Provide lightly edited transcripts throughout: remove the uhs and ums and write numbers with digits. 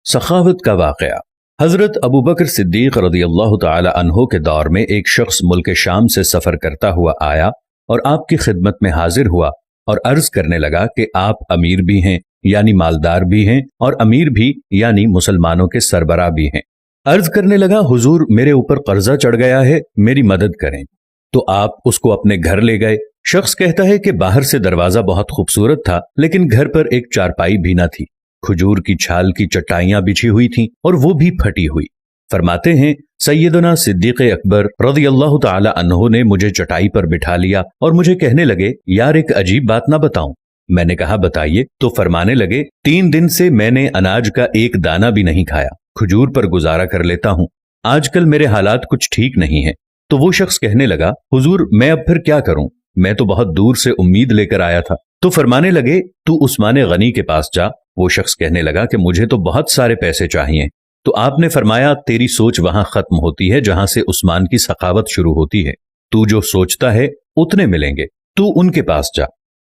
सखावत का वाक़या। हजरत अबू बकर सिद्दीक रज़ी अल्लाह तआला अन्हो के दौर में एक शख्स मुल्क शाम से सफ़र करता हुआ आया और आपकी खिदमत में हाजिर हुआ और अर्ज करने लगा कि आप अमीर भी हैं यानी मालदार भी हैं और अमीर भी यानी मुसलमानों के सरबराह भी हैं। अर्ज करने लगा, हुजूर मेरे ऊपर कर्जा चढ़ गया है, मेरी मदद करें। तो आप उसको अपने घर ले गए। शख्स कहता है कि बाहर से दरवाजा बहुत खूबसूरत था, लेकिन घर पर एक चारपाई भी न थी। खजूर की छाल की चटाइयां बिछी हुई थीं और वो भी फटी हुई। फरमाते हैं, सैयदना सिद्दीक अकबर रज़ियल्लाहु ताला अन्हो ने मुझे चटाई पर बिठा लिया और मुझे कहने लगे, यार एक अजीब बात ना बताऊं। मैंने कहा, बताइए। तो फरमाने लगे, 3 दिन से मैंने अनाज का एक दाना भी नहीं खाया, खजूर पर गुजारा कर लेता हूं। आजकल मेरे हालात कुछ ठीक नहीं है। तो वो शख्स कहने लगा, हुजूर मैं अब फिर क्या करूं, मैं तो बहुत दूर से उम्मीद लेकर आया था। तो फरमाने लगे, तू उस्मान गनी के पास जा। वो शख्स कहने लगा कि मुझे तो बहुत सारे पैसे चाहिए। तो आपने फरमाया, तेरी सोच वहां खत्म होती है जहां से उस्मान की सखावत शुरू होती है। तू जो सोचता है उतने मिलेंगे, तू उनके पास जा।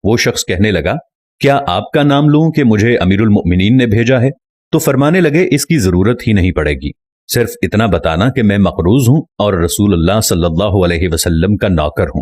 वो शख्स कहने लगा, क्या आपका नाम लूं कि मुझे अमीरुल मोमिनीन ने भेजा है? तो फरमाने लगे, इसकी जरूरत ही नहीं पड़ेगी, सिर्फ इतना बताना कि मैं मकरूज हूं और रसूलुल्लाह सल्लल्लाहु अलैहि वसल्लम का नौकर हूं।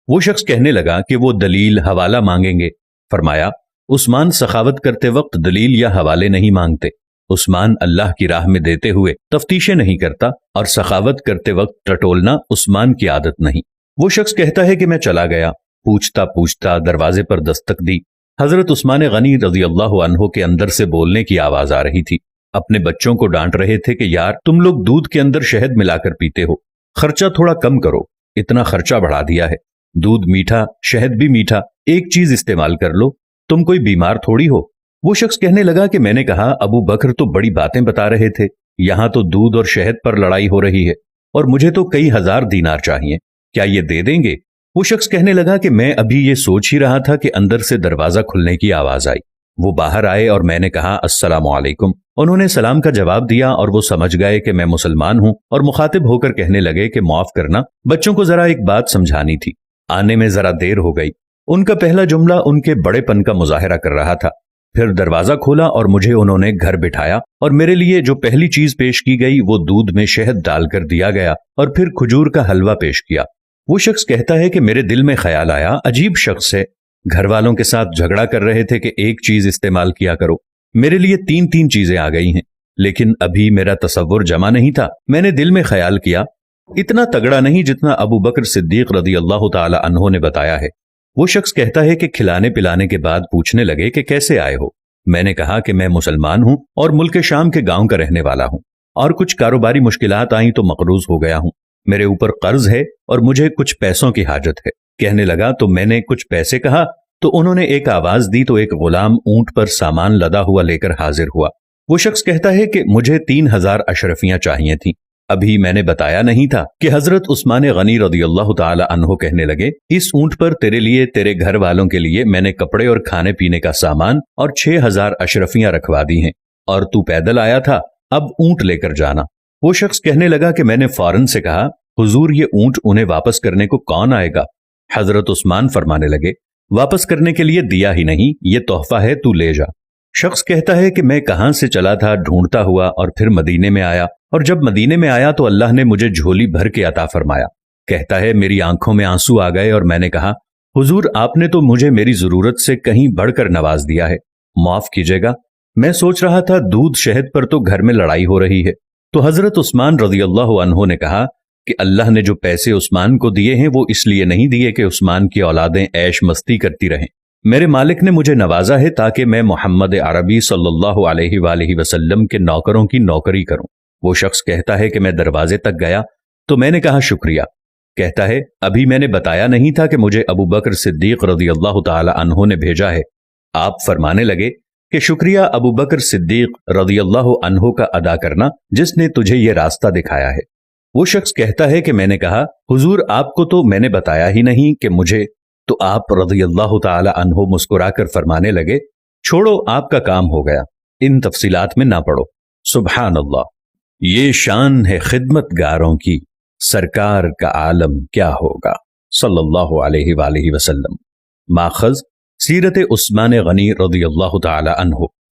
वो शख्स कहने लगा कि वो दलील हवाला मांगेंगे। फरमाया, उस्मान सखावत करते वक्त दलील या हवाले नहीं मांगते। उस्मान अल्लाह की राह में देते हुए तफ्तीशें नहीं करता और सखावत करते वक्त टटोलना उस्मान की आदत नहीं। वो शख्स कहता है कि मैं चला गया, पूछता पूछता दरवाजे पर दस्तक दी। हजरत उस्मान गनी रज़ियल्लाहु अन्हो के अंदर से बोलने की आवाज आ रही थी। अपने बच्चों को डांट रहे थे कि यार तुम लोग दूध के अंदर शहद मिलाकर पीते हो, खर्चा थोड़ा कम करो, इतना खर्चा बढ़ा दिया है। दूध मीठा, शहद भी मीठा, एक चीज इस्तेमाल कर लो, तुम कोई बीमार थोड़ी हो। वो शख्स कहने लगा कि मैंने कहा, अबू बकर तो बड़ी बातें बता रहे थे, यहां तो दूध और शहद पर लड़ाई हो रही है और मुझे तो कई हजार दीनार चाहिए, क्या ये दे देंगे? वो शख्स कहने लगा कि मैं अभी ये सोच ही रहा था कि अंदर से दरवाजा खुलने की आवाज आई। वो बाहर आए और मैंने कहा, अस्सलामु अलैकुम। उन्होंने सलाम का जवाब दिया और वो समझ गए कि मैं मुसलमान हूं और मुखातिब होकर कहने लगे कि माफ करना, बच्चों को जरा एक बात समझानी थी, आने में जरा देर हो गई। उनका पहला जुमला उनके बड़ेपन का मुजाहिरा कर रहा था। फिर दरवाजा खोला और मुझे उन्होंने घर बिठाया और मेरे लिए जो पहली चीज पेश की गई वो दूध में शहद डालकर दिया गया और फिर खजूर का हलवा पेश किया। वो शख्स कहता है कि मेरे दिल में ख्याल आया, अजीब शख्स है, घर वालों के साथ झगड़ा कर रहे थे कि एक चीज इस्तेमाल किया करो, मेरे लिए 3-3 चीजें आ गई हैं, लेकिन अभी मेरा तसव्वुर जमा नहीं था। मैंने दिल में ख्याल किया, इतना तगड़ा नहीं जितना अबू बकर सिद्दीक रज़ियल्लाहु ताला अन्हो ने बताया है। वो शख्स कहता है कि खिलाने पिलाने के बाद पूछने लगे कि कैसे आए हो। मैंने कहा कि मैं मुसलमान हूं और मुल्क शाम के गांव का रहने वाला हूं और कुछ कारोबारी मुश्किलात आई तो मकरूज हो गया हूं। मेरे ऊपर कर्ज है और मुझे कुछ पैसों की हाजत है। कहने लगा, तो मैंने कुछ पैसे कहा तो उन्होंने एक आवाज दी तो एक गुलाम ऊंट पर सामान लदा हुआ लेकर हाजिर हुआ। वो शख्स कहता है कि मुझे 3000 अशरफियां चाहिए थी। अभी मैंने बताया नहीं था कि हजरत उस्मान गनी रज़ियल्लाहु ताला अन्हो कहने लगे, इस ऊंट पर तेरे लिए, तेरे घर वालों के लिए मैंने कपड़े और खाने पीने का सामान और 6000 अशरफियां रखवा दी हैं और तू पैदल आया था, अब ऊंट लेकर जाना। वो शख्स कहने लगा कि मैंने फौरन से कहा, हुजूर ये ऊंट उन्हें वापस करने को कौन आएगा? हजरत उस्मान फरमाने लगे, वापस करने के लिए दिया ही नहीं, ये तोहफा है, तू ले जा। शख्स कहता है कि मैं कहां से चला था ढूंढता हुआ और फिर मदीने में आया और जब मदीने में आया तो अल्लाह ने मुझे झोली भर के अता फरमाया। कहता है, मेरी आंखों में आंसू आ गए और मैंने कहा, हुजूर आपने तो मुझे मेरी जरूरत से कहीं बढ़कर नवाज दिया है, माफ कीजिएगा, मैं सोच रहा था दूध शहद पर तो घर में लड़ाई हो रही है। तो हजरत उस्मान रज़ियल्लाहु अन्हो ने कहा कि अल्लाह ने जो पैसे उस्मान को दिए हैं वो इसलिए नहीं दिए कि उस्मान की औलादें ऐश मस्ती करती रहें। मेरे मालिक ने मुझे नवाजा है ताकि मैं मोहम्मद अरबी सल्लल्लाहु अलैहि वसल्लम के नौकरों की नौकरी करूं। वो शख्स कहता है कि मैं दरवाजे तक गया तो मैंने कहा, शुक्रिया। कहता है, अभी मैंने बताया नहीं था कि मुझे अबू बकर सिद्दीक रज़ियल्लाहु ताला अन्हो ने भेजा है। आप फरमाने लगे कि शुक्रिया अबू बकर सिद्दीक रज़ियल्लाहु अन्हो का अदा करना जिसने तुझे ये रास्ता दिखाया है। वो शख्स कहता है कि मैंने कहा, हुजूर आपको तो मैंने बताया ही नहीं कि मुझे। तो आप रज़ियल्लाहु ताला अन्हो मुस्कुराकर फरमाने लगे, छोड़ो आपका काम हो गया, इन तफसीलात में ना पड़ो। सुभान अल्लाह, ये शान है खिदमतगारों की, सरकार का आलम क्या होगा सल्लल्लाहु अलैहि वसल्लम। माखज़ सीरत उस्मान गनी रज़ियल्लाहु ताला अन्हो।